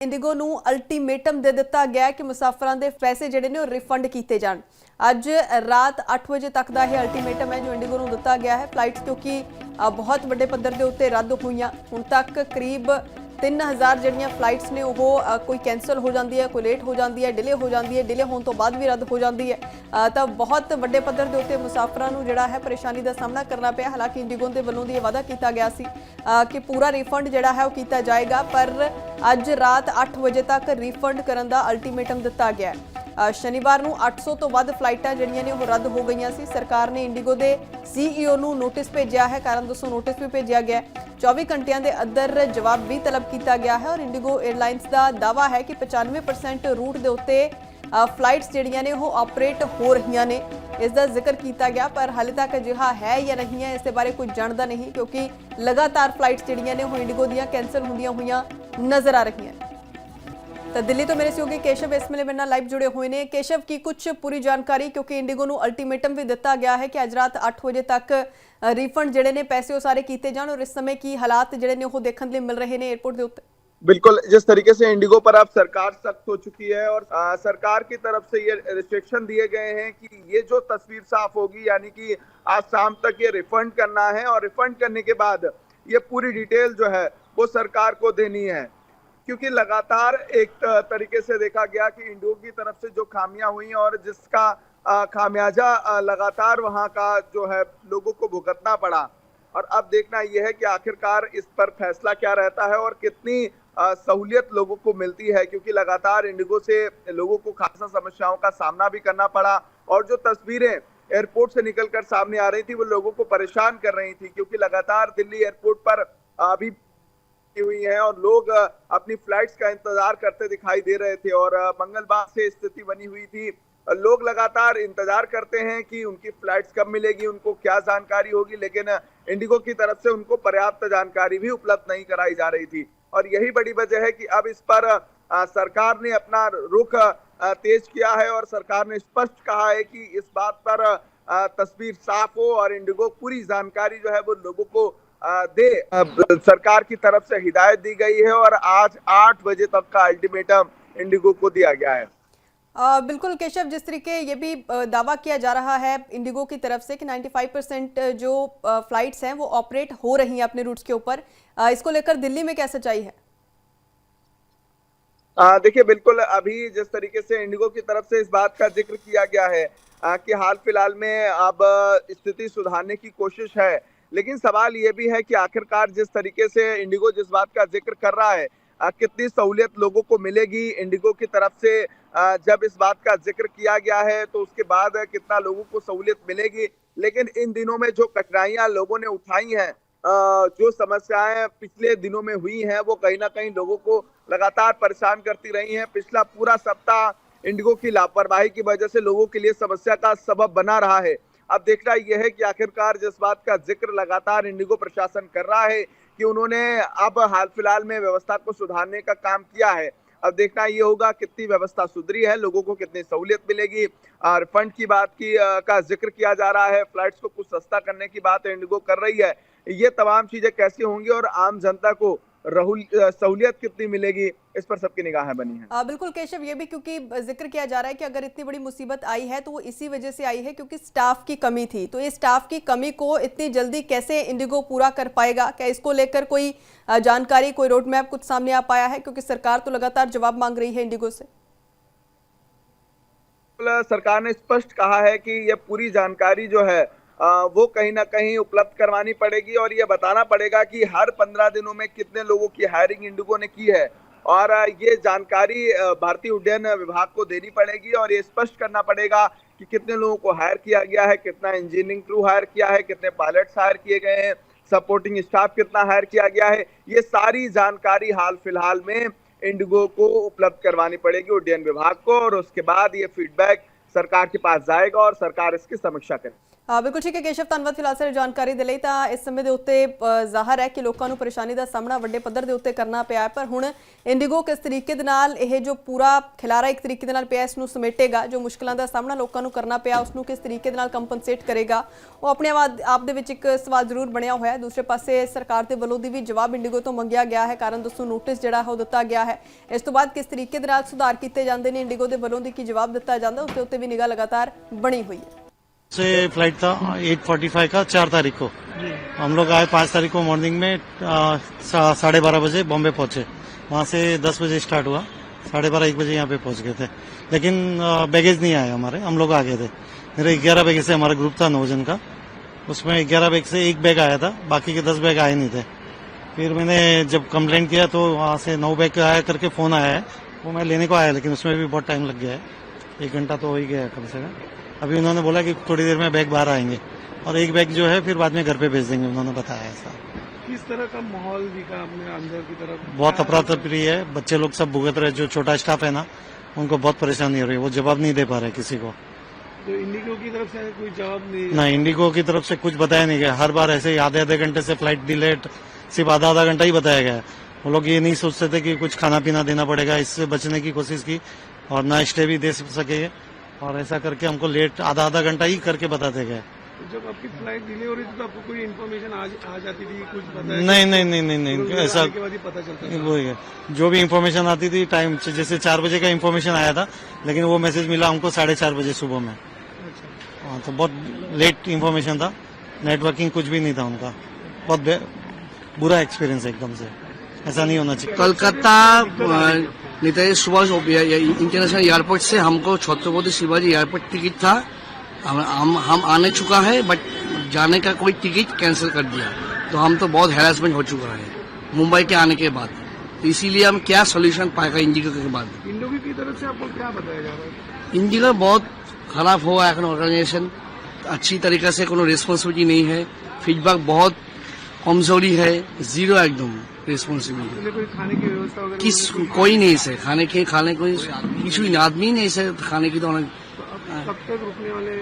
Indigo ਨੂੰ ultimatum ਦੇ ਦਿੱਤਾ ਗਿਆ ਕਿ ਮੁਸਾਫਰਾਂ ਦੇ ਪੈਸੇ ਜਿਹੜੇ ਨੇ ਉਹ ਰਿਫੰਡ ਕੀਤੇ ਜਾਣ। ਅੱਜ ਰਾਤ 8 ਵਜੇ ਤੱਕ ਦਾ ਇਹ ਅਲਟੀਮੇਟਮ ਹੈ ਜੋ ਇੰਡੀਗੋ ਨੂੰ ਦਿੱਤਾ ਗਿਆ ਹੈ। ਫਲਾਈਟਸ ਕਿਉਂਕਿ ਬਹੁਤ ਵੱਡੇ ਪੱਧਰ ਦੇ ਉੱਤੇ ਰੱਦ ਹੋਈਆਂ। ਹੁਣ ਤੱਕ ਕਰੀਬ 3000 ਜਿਹੜੀਆਂ ਫਲਾਈਟਸ ਨੇ ਉਹ ਕੋਈ ਕੈਂਸਲ ਹੋ ਜਾਂਦੀ ਹੈ, ਕੋਈ ਲੇਟ ਹੋ ਜਾਂਦੀ ਹੈ, ਡਿਲੇ ਹੋ ਜਾਂਦੀ ਹੈ, ਡਿਲੇ ਹੋਣ ਤੋਂ ਬਾਅਦ ਵੀ ਰੱਦ ਹੋ ਜਾਂਦੀ ਹੈ। ਤਾਂ ਬਹੁਤ ਵੱਡੇ ਪੱਧਰ ਦੇ ਉੱਤੇ ਮੁਸਾਫਰਾਂ ਨੂੰ ਜਿਹੜਾ ਹੈ ਪਰੇਸ਼ਾਨੀ ਦਾ ਸਾਹਮਣਾ ਕਰਨਾ ਪਿਆ। ਹਾਲਾਂਕਿ ਇੰਡੀਗੋ ਦੇ ਵੱਲੋਂ ਦੀ ਇਹ ਵਾਅਦਾ ਕੀਤਾ ਗਿਆ ਸੀ ਕਿ ਪੂਰਾ ਰਿਫੰਡ ਜਿਹੜਾ ਹੈ ਉਹ ਕੀਤਾ ਜਾਏਗਾ, ਪਰ ਅੱਜ ਰਾਤ 8 ਵਜੇ ਤੱਕ ਰਿਫੰਡ ਕਰਨ ਦਾ ਅਲਟੀਮੇਟਮ ਦਿੱਤਾ ਗਿਆ ਹੈ। ਸ਼ਨੀਵਾਰ ਨੂੰ 800 ਤੋਂ ਵੱਧ ਫਲਾਈਟਾਂ ਜਿਹੜੀਆਂ ਨੇ ਉਹ ਰੱਦ ਹੋ ਗਈਆਂ ਸੀ। ਸਰਕਾਰ ਨੇ ਇੰਡੀਗੋ ਦੇ CEO ਨੂੰ ਨੋਟਿਸ ਭੇਜਿਆ ਹੈ, ਕਾਰਨ ਦੱਸੋ ਨੋਟਿਸ ਵੀ ਭੇਜਿਆ ਗਿਆ। 24 ਘੰਟਿਆਂ ਦੇ ਅੰਦਰ ਜਵਾਬ ਵੀ ਤਲਬ ਕੀਤਾ ਗਿਆ ਹੈ। ਔਰ ਇੰਡੀਗੋ 에ਅਰਲਾਈਨਸ ਦਾ ਦਾਅਵਾ ਹੈ ਕਿ 95% ਰੂਟ ਦੇ ਉੱਤੇ ਫਲਾਈਟਸ ਜਿਹੜੀਆਂ ਨੇ ਉਹ ਆਪਰੇਟ ਹੋ ਰਹੀਆਂ ਨੇ। ਇਸ ਦਾ ਜ਼ਿਕਰ ਕੀਤਾ ਗਿਆ, ਪਰ ਹਾਲੇ ਤੱਕ ਅਜਿਹਾ ਹੈ ਜਾਂ ਨਹੀਂ ਹੈ ਇਸ ਦੇ ਬਾਰੇ ਕੋਈ ਜਾਣਦਾ ਨਹੀਂ, ਕਿਉਂਕਿ ਲਗਾਤਾਰ ਫਲਾਈਟਸ ਜਿਹੜੀਆਂ ਨੇ ਉਹ ਇੰਡੀਗੋ ਦੀਆਂ ਕੈਂਸਲ ਹੁੰਦੀਆਂ ਹੋਈਆਂ ਨਜ਼ਰ ਆ ਰਹੀਆਂ। ਤਾਂ ਦਿੱਲੀ ਤੋਂ ਮੇਰੇ ਸਹਿਯੋਗੀ ਕੇਸ਼ਵ ਇਸ ਵੇਲੇ ਮੇਰੇ ਨਾਲ ਲਾਈਵ ਜੁੜੇ ਹੋਏ ਨੇ। ਕੇਸ਼ਵ, ਕੀ ਕੁਝ ਪੂਰੀ ਜਾਣਕਾਰੀ, ਕਿਉਂਕਿ ਇੰਡੀਗੋ ਨੂੰ ਅਲਟੀਮੇਟਮ ਵੀ ਦਿੱਤਾ ਗਿਆ ਹੈ ਕਿ ਅੱਜ ਰਾਤ 8 ਵਜੇ ਤੱਕ ਰਿਫੰਡ ਜਿਹੜੇ ਨੇ ਪੈਸੇ ਉਹ ਸਾਰੇ ਕੀਤੇ जान, और इस समय की हालात ਜਿਹੜੇ ਨੇ ਉਹ ਦੇਖਣ ਲਈ ਮਿਲ ਰਹੇ ਨੇ एयरपोर्ट ਦੇ ਉੱਤੇ? बिल्कुल, जिस तरीके से इंडिगो पर अब सरकार सख्त हो चुकी है और सरकार की तरफ से ये रिस्ट्रिक्शन दिए गए हैं कि ये जो तस्वीर साफ होगी, यानी कि आज शाम तक ये रिफंड करना है और रिफंड करने के बाद ये पूरी डिटेल जो है वो सरकार को देनी है। क्योंकि लगातार एक तरीके से देखा गया कि इंडिगो की तरफ से जो खामियां हुई और जिसका खामियाजा लगातार वहां का जो है लोगों को भुगतना पड़ा, और अब देखना यह है कि आखिरकार इस पर फैसला क्या रहता है और कितनी सहूलियत लोगों को मिलती है। क्योंकि लगातार इंडिगो से लोगों को खासा समस्याओं का सामना भी करना पड़ा, और जो तस्वीरें एयरपोर्ट से निकलकर सामने आ रही थी वो लोगों को परेशान कर रही थी। क्योंकि लगातार दिल्ली एयरपोर्ट पर अभी हुई है और लोग अपनी फ्लाइट्स का इंतजार करते दिखाई दे रहे थे, और मंगलवार से स्थिति बनी हुई थी। लोग लगातार इंतजार करते हैं कि उनकी फ्लाइट्स कब मिलेगी, उनको क्या जानकारी होगी, लेकिन इंडिगो की तरफ से उनको पर्याप्त जानकारी भी उपलब्ध नहीं कराई जा रही थी। और यही बड़ी वजह है कि अब इस पर सरकार ने अपना रुख तेज किया है और सरकार ने स्पष्ट कहा है कि इस बात पर तस्वीर साफ हो और इंडिगो पूरी जानकारी जो है वो लोगों को दे। सरकार की तरफ से हिदायत दी गई है और आज 8 बजे तक का अल्टीमेटम इंडिगो को दिया गया है। बिल्कुल केशव, जिस तरीके ये भी दावा किया जा रहा है इंडिगो की तरफ से कि 95% जो फ्लाइट्स हैं वो ऑपरेट हो रही हैं अपने रूट्स के ऊपर, इसको लेकर दिल्ली में क्या सच्चाई है? देखिए, बिल्कुल अभी जिस तरीके से इंडिगो की तरफ से इस बात का जिक्र किया गया है कि हाल फिलहाल में अब स्थिति सुधारने की कोशिश है, लेकिन सवाल ये भी है कि आखिरकार जिस तरीके से इंडिगो जिस बात का जिक्र कर रहा है कितनी सहूलियत लोगों को मिलेगी। इंडिगो की तरफ से जब इस बात का जिक्र किया गया है तो उसके बाद कितना लोगों को सहूलियत मिलेगी, लेकिन इन दिनों में जो कठिनाइयां लोगों ने उठाई हैं, जो समस्याएं पिछले दिनों में हुई हैं, वो कहीं ना कहीं लोगों को लगातार परेशान करती रही हैं। पिछला पूरा सप्ताह इंडिगो की लापरवाही की वजह से लोगों के लिए समस्या का सबब बना रहा है। अब देखना यह है कि आखिरकार जिस बात का जिक्र लगातार इंडिगो प्रशासन कर रहा है कि उन्होंने अब हाल फिलहाल में व्यवस्था को सुधारने का काम किया है, अब देखना ये होगा कितनी व्यवस्था सुधरी है, लोगों को कितनी सहूलियत मिलेगी। रिफंड की बात की का जिक्र किया जा रहा है, फ्लाइट्स को कुछ सस्ता करने की बात इंडिगो कर रही है। ये तमाम चीजें कैसी होंगी और आम जनता को सहूलियत कितनी मिलेगी, इस पर सबकी निगाहें बनी हैं। बिल्कुल केशव, ये भी क्योंकि जिक्र किया जा रहा है कि अगर इतनी बड़ी मुसीबत आई है तो वो इसी वजह से आई है क्योंकि स्टाफ की कमी थी। तो ये स्टाफ की कमी को इतनी जल्दी कैसे इंडिगो पूरा कर पाएगा? क्या इसको लेकर कोई जानकारी, कोई रोड मैप कुछ सामने आ पाया है? क्योंकि सरकार तो लगातार जवाब मांग रही है इंडिगो से। सरकार ने स्पष्ट कहा है कि ये पूरी जानकारी जो है वो कहीं ना कहीं उपलब्ध करवानी पड़ेगी, और ये बताना पड़ेगा कि हर 15 दिनों में कितने लोगों की हायरिंग इंडिगो ने की है, और ये जानकारी भारतीय उड्डयन विभाग को देनी पड़ेगी, और ये स्पष्ट करना पड़ेगा कि कितने लोगों को हायर किया गया है, कितना इंजीनियरिंग क्रू हायर किया है, कितने पायलट्स हायर किए गए हैं, सपोर्टिंग स्टाफ कितना हायर किया गया है। ये सारी जानकारी हाल फिलहाल में इंडिगो को उपलब्ध करवानी पड़ेगी उड्डयन विभाग को, और उसके बाद ये फीडबैक सरकार के पास जाएगा और सरकार इसकी समीक्षा करेगी। ਬਿਲਕੁਲ ਠੀਕ ਹੈ ਕੇਸ਼ਵ, ਧੰਨਵਾਦ ਫਿਲਹਾਲ ਸਾਰੀ ਜਾਣਕਾਰੀ ਦੇ ਲਈ। ਤਾਂ ਇਸ ਸਮੇਂ ਦੇ ਉੱਤੇ ਜ਼ਾਹਰ ਹੈ ਕਿ ਲੋਕਾਂ ਨੂੰ ਪਰੇਸ਼ਾਨੀ ਦਾ ਸਾਹਮਣਾ ਵੱਡੇ ਪੱਧਰ ਦੇ ਉੱਤੇ ਕਰਨਾ ਪਿਆ ਹੈ, ਪਰ ਹੁਣ ਇੰਡੀਗੋ ਕਿਸ ਤਰੀਕੇ ਦੇ ਨਾਲ ਇਹ ਜੋ ਪੂਰਾ ਖਿਲਾਰਾ ਇੱਕ ਤਰੀਕੇ ਦੇ ਨਾਲ ਪਿਆ ਇਸ ਨੂੰ ਸਮੇਟੇਗਾ, ਜੋ ਮੁਸ਼ਕਲਾਂ ਦਾ ਸਾਹਮਣਾ ਲੋਕਾਂ ਨੂੰ ਕਰਨਾ ਪਿਆ ਉਸ ਨੂੰ ਕਿਸ ਤਰੀਕੇ ਦੇ ਨਾਲ ਕੰਪਨਸੇਟ ਕਰੇਗਾ, ਉਹ ਆਪਣੇ ਆਪ ਦੇ ਵਿੱਚ ਇੱਕ ਸਵਾਲ ਜ਼ਰੂਰ ਬਣਿਆ ਹੋਇਆ ਹੈ। ਦੂਸਰੇ ਪਾਸੇ ਸਰਕਾਰ ਦੇ ਵੱਲੋਂ ਦੀ ਵੀ ਜਵਾਬ ਇੰਡੀਗੋ ਤੋਂ ਮੰਗਿਆ ਗਿਆ ਹੈ, ਕਾਰਨ ਦੱਸੋ ਨੋਟਿਸ ਜਿਹੜਾ ਹੈ ਉਹ ਦਿੱਤਾ ਗਿਆ ਹੈ। ਇਸ ਤੋਂ ਬਾਅਦ ਕਿਸ ਤਰੀਕੇ ਦੇ ਨਾਲ ਸੁਧਾਰ ਕੀਤੇ ਜਾਂਦੇ ਨੇ, ਇੰਡੀਗੋ ਦੇ ਵੱਲੋਂ ਦੀ ਕੀ ਜਵਾਬ ਦਿੱਤਾ ਜਾਂਦਾ, ਉਸ ਦੇ ਉੱਤੇ ਵੀ ਨਿਗਾਹ ਲਗਾਤਾਰ ਬਣੀ हुई है। से फ्लाइट था 8:45 का 4 तारीख को। हम लोग आए 5 तारीख को मॉर्निंग में 12:30 बजे बॉम्बे पहुंचे। वहां से 10 बजे स्टार्ट हुआ, 12:30 1 बजे यहाँ पे पहुंच गए थे। लेकिन बैगेज नहीं आए हमारे, हम लोग आ गए थे। मेरे 11 बैगेज से हमारा ग्रुप था 9 जन का, उसमें 11 बैग से 1 बैग आया था, बाकी के 10 बैग आए नहीं थे। फिर मैंने जब कंप्लेंट किया तो वहां से 9 बैग आया करके फोन आया है, वो मैं लेने को आया, लेकिन उसमें भी बहुत टाइम लग गया है, 1 घंटा तो हो ही गया है कम से कम। अभी उन्होंने बोला कि थोड़ी देर में बैग बाहर आएंगे और 1 बैग जो है फिर बाद में घर पे भेज देंगे, उन्होंने बताया ऐसा। किस तरह का माहौल दिखा अपने अंदर की तरफ? बहुत अफरा तफरी है, बच्चे लोग सब भुगत रहे, जो छोटा स्टाफ है ना उनको बहुत परेशानी हो रही है, वो जवाब नहीं दे पा रहे किसी को। तो इंडिगो की तरफ से कोई जवाब नहीं? ना इंडिगो की तरफ से कुछ बताया नहीं गया, हर बार ऐसे ही आधे घंटे से फ्लाइट डिले, सिर्फ आधा घंटा ही बताया गया है। वो लोग ये नहीं सोचते थे कि कुछ खाना पीना देना पड़ेगा, इससे बचने की कोशिश की और ना स्टे भी दे सके, और ऐसा करके हमको लेट आधा घंटा ही करके बताते गए। जब आपकी फ्लाइट डिले हो रही थी तो आपको कोई इन्फॉर्मेशन आ जाती थी, कुछ बताया? नहीं ऐसा के बाद ही पता चलता था? वो है, जो भी इन्फॉर्मेशन आती थी टाइम से, जैसे 4 बजे का इन्फॉर्मेशन आया था, लेकिन वो मैसेज मिला हमको 4:30 बजे सुबह में। अच्छा। हाँ, तो बहुत लेट इन्फॉर्मेशन था, नेटवर्किंग कुछ भी नहीं था उनका, बहुत बुरा एक्सपीरियंस एकदम से, ऐसा नहीं होना चाहिए। कोलकाता नेताजी सुभाष इंटरनेशनल एयरपोर्ट से हमको छत्रपति शिवाजी एयरपोर्ट टिकट था, हम आने चुका है, बट जाने का कोई टिकट कैंसिल कर दिया, तो हम तो बहुत हैरेसमेंट हो चुका है मुंबई के आने के बाद। तो इसीलिए हम क्या सोल्यूशन पाएगा इंडिगो के बाद? इंडिगो की तरफ से आपको क्या बताया जा रहा है? इंडिगो बहुत खराब हुआ है, ऑर्गेनाइजेशन अच्छी तरीके से कोई रिस्पॉन्सिबिलिटी नहीं है, फीडबैक बहुत कमजोरी है, जीरो एकदम रिस्पॉन्सिबिलिटी। कोई खाने की व्यवस्था वगैरह? किस कोई नहीं से खाने कोई किसी आदमी नहीं से खाने की तो कब तक रुकने वाले?